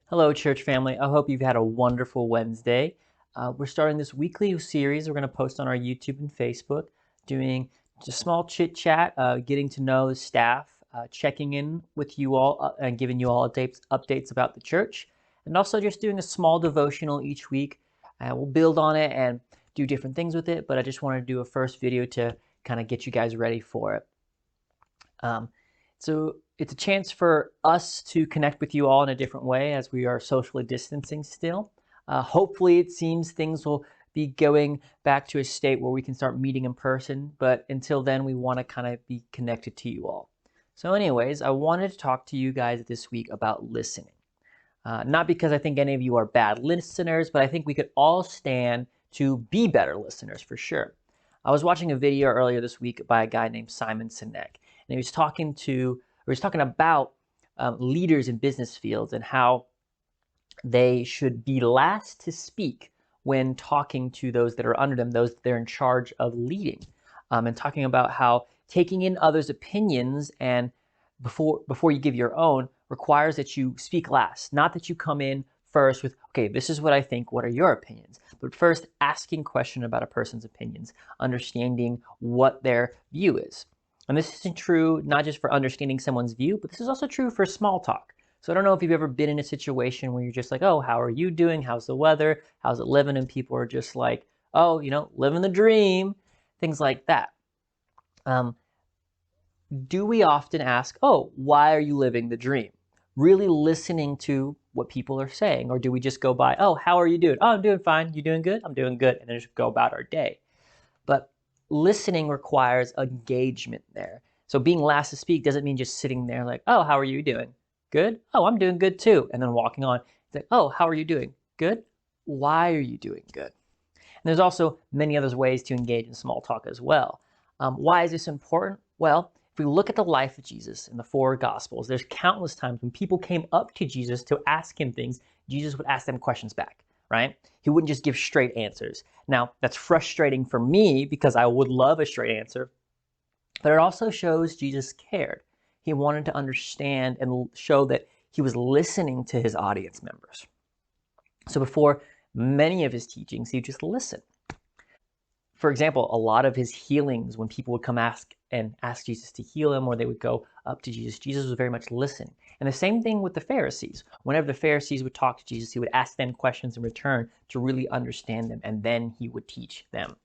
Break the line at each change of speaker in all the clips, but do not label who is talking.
Hello, church family. I hope you've had a wonderful Wednesday. We're starting this weekly series we're going to post on our YouTube and Facebook, doing just a small chit chat, getting to know the staff, checking in with you all, and giving you all updates about the church, and also just doing a small devotional each week. We'll build on it and do different things with it, but I just wanted to do a first video to kind of get you guys ready for it. So it's a chance for us to connect with you all in a different way as we are socially distancing still. Hopefully it seems things will be going back to a state where we can start meeting in person, but until then we want to kind of be connected to you all. So anyways, I wanted to talk to you guys this week about listening. Not because I think any of you are bad listeners, but I think we could all stand to be better listeners for sure. I was watching a video earlier this week by a guy named Simon Sinek, and he was talking about leaders in business fields and how they should be last to speak when talking to those that are under them, those that they're in charge of leading, and talking about how taking in others' opinions and before you give your own requires that you speak last, not that you come in first with, okay, this is what I think, what are your opinions? But first asking question about a person's opinions, understanding what their view is. And this isn't true not just for understanding someone's view, but this is also true for small talk. So I don't know if you've ever been in a situation where you're just like, oh, how are you doing? How's the weather? How's it living? And people are just like, oh, living the dream, things like that. Do we often ask, oh, why are you living the dream? Really listening to what people are saying? Or do we just go by, oh, how are you doing? Oh, I'm doing fine. You doing good? I'm doing good. And then just go about our day. But listening requires engagement there. So being last to speak doesn't mean just sitting there like, oh, how are you doing? Good? Oh, I'm doing good too. And then walking on. It's like, oh, how are you doing? Good? Why are you doing good? And there's also many other ways to engage in small talk as well. Why is this important? Well, if we look at the life of Jesus in the four Gospels, there's countless times when people came up to Jesus to ask him things, Jesus would ask them questions back, right? He wouldn't just give straight answers. Now, that's frustrating for me because I would love a straight answer, but it also shows Jesus cared. He wanted to understand and show that he was listening to his audience members. So before many of his teachings, he would just listen. For example, a lot of his healings, when people would come ask Jesus to heal them, or they would go up to Jesus, Jesus was very much listening. And the same thing with the Pharisees. Whenever the Pharisees would talk to Jesus, he would ask them questions in return to really understand them, and then he would teach them.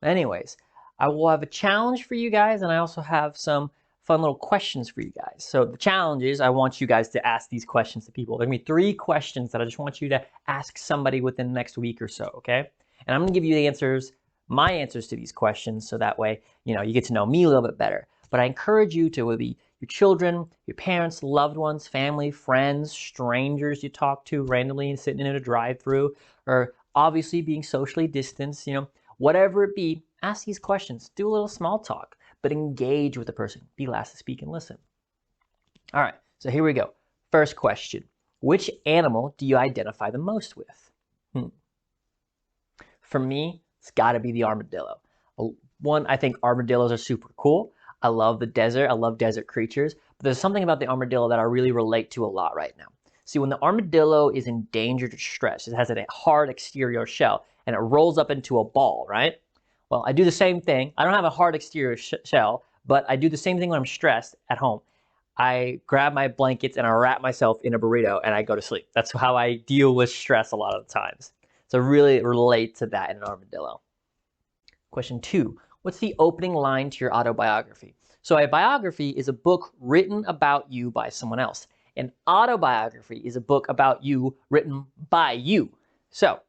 Anyways, I will have a challenge for you guys, and I also have some fun little questions for you guys. So the challenge is I want you guys to ask these questions to people. There are going to be 3 questions that I just want you to ask somebody within the next week or so, okay? And I'm going to give you the answers, my answers to these questions, so that way, you get to know me a little bit better. But I encourage you to, whether it be your children, your parents, loved ones, family, friends, strangers you talk to randomly and sitting in a drive-through, or obviously being socially distanced, whatever it be, ask these questions. Do a little small talk, but engage with the person. Be last to speak and listen. All right, so here we go. First question. Which animal do you identify the most with? For me, it's got to be the armadillo. One, I think armadillos are super cool. I love the desert. I love desert creatures. But there's something about the armadillo that I really relate to a lot right now. See, when the armadillo is endangered or stressed, it has a hard exterior shell, and it rolls up into a ball, right? Well, I do the same thing. I don't have a hard exterior shell, but I do the same thing when I'm stressed at home. I grab my blankets and I wrap myself in a burrito and I go to sleep. That's how I deal with stress a lot of the times. So really relate to that in an armadillo. Question 2. What's the opening line to your autobiography? So a biography is a book written about you by someone else. An autobiography is a book about you written by you. So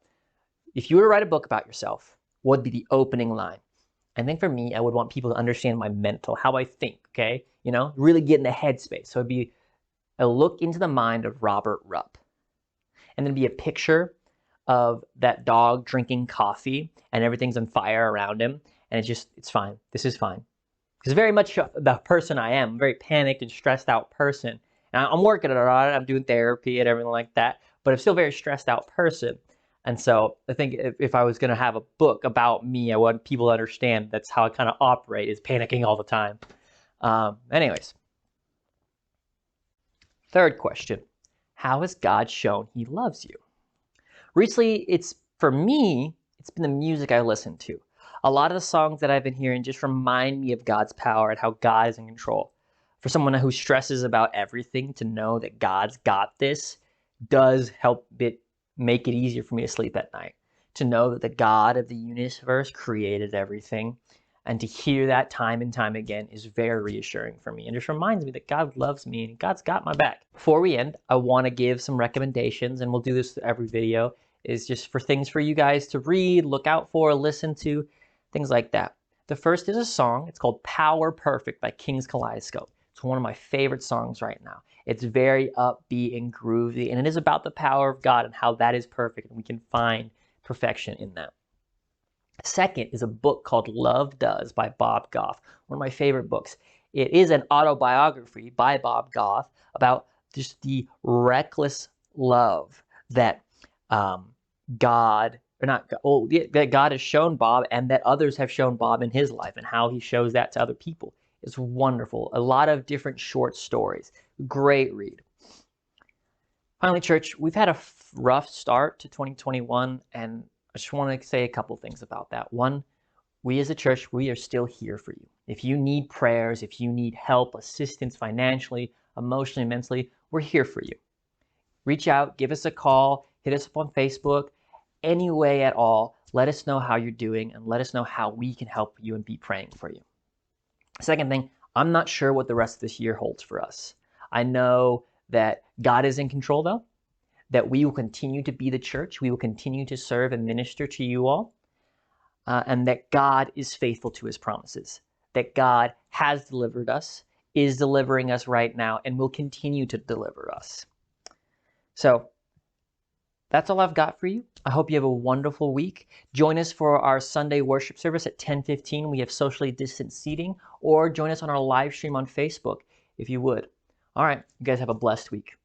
if you were to write a book about yourself, what would be the opening line? I think for me, I would want people to understand my mental, how I think, okay? Really get in the headspace. So it'd be a look into the mind of Robert Rupp. And then be a picture of that dog drinking coffee and everything's on fire around him. And it's fine. This is fine. Because very much the person I am, a very panicked and stressed out person. And I'm working on it. I'm doing therapy and everything like that. But I'm still a very stressed out person. And so I think if I was going to have a book about me, I want people to understand that's how I kind of operate, is panicking all the time. Anyways. Third question. How has God shown he loves you? Recently, for me, it's been the music I listen to. A lot of the songs that I've been hearing just remind me of God's power and how God is in control. For someone who stresses about everything, to know that God's got this does help make it easier for me to sleep at night. To know that the God of the universe created everything, and to hear that time and time again is very reassuring for me and just reminds me that God loves me and God's got my back. Before we end, I want to give some recommendations, and we'll do this every video, is just for things for you guys to read, look out for, listen to, things like that. The first is a song. It's called Power Perfect by King's Kaleidoscope. It's one of my favorite songs right now. It's very upbeat and groovy, and it is about the power of God and how that is perfect, and we can find perfection in that. Second is a book called Love Does by Bob Goff, one of my favorite books. It is an autobiography by Bob Goff about just the reckless love that God, or not, that God has shown Bob and that others have shown Bob in his life, and how he shows that to other people. It's wonderful. A lot of different short stories. Great read. Finally, church, we've had a rough start to 2021, and I just want to say a couple things about that. One, we as a church, we are still here for you. If you need prayers, if you need help, assistance financially, emotionally, mentally, we're here for you. Reach out, give us a call, hit us up on Facebook, any way at all. Let us know how you're doing, and let us know how we can help you and be praying for you. Second thing, I'm not sure what the rest of this year holds for us. I know that God is in control, though, that we will continue to be the church. We will continue to serve and minister to you all, and that God is faithful to his promises, that God has delivered us, is delivering us right now, and will continue to deliver us. So that's all I've got for you. I hope you have a wonderful week. Join us for our Sunday worship service at 10:15. We have socially distanced seating, or join us on our live stream on Facebook if you would. All right, you guys have a blessed week.